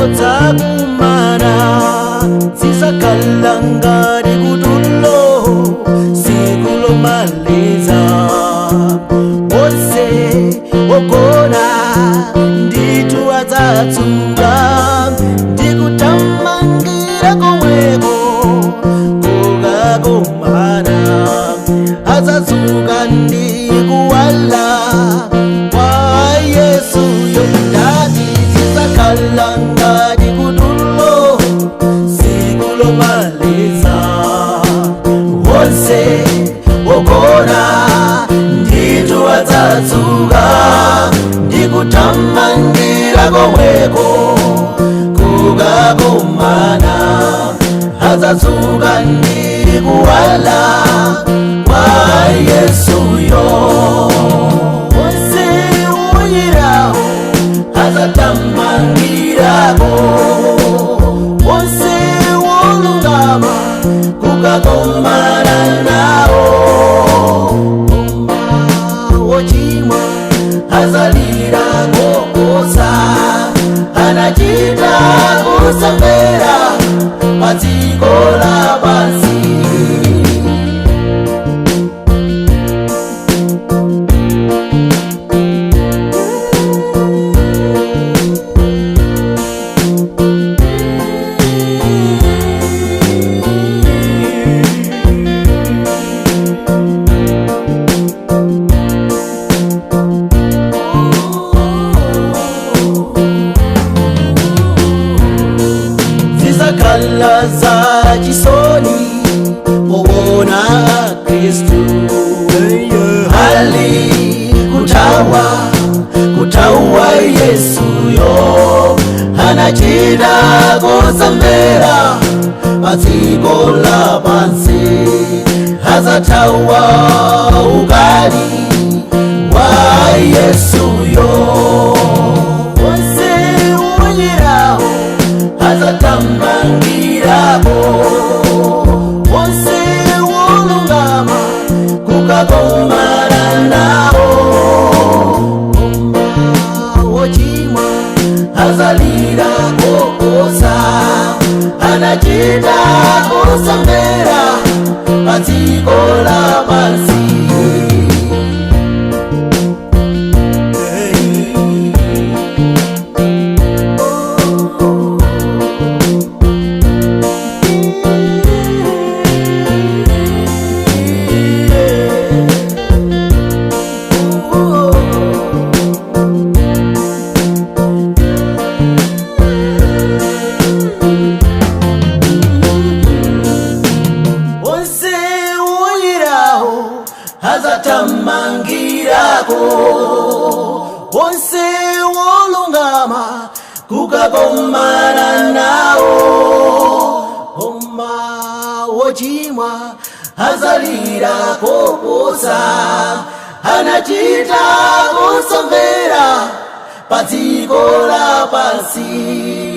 Podzakumana zisakhala ngati kutulo tsiku lomaliza. Onse ogona ndithu adzadzuka ndi kuthamangira komweko kukakumana. Adzadzuka ndi kuwala kwa Yesuyo. Ndati zisakhala ngati kutulo tsiku lomaliza. Onse ogona ndithu adzadzuka ndi kuthamangira komweko kukakumana. Adzadzuka ndi kuwala kwa Yesuyo. Onse oyerawo adzathamangirako. Onse olungama kukakumana nawo. Wochimwa azalira kokosa anachita kusamvera pa dziko lapansi. Zisakhala zachisoni poona Kristu ali kuthawa Yesuyo. Anachita kusamvera pa dziko lapansi. Adzathawa ukali wa Yesuyo. Onse oyerawo adzathamangirako. Onse olungama kukakumana nawo. Wochimwa azalira kokosa anachita kusamvera pa dziko lapansi. Adzathamangirako. Onse olungama kukakumana nawo. Wochimwa azalira kokosa anachita kusamvera pa dziko lapansi.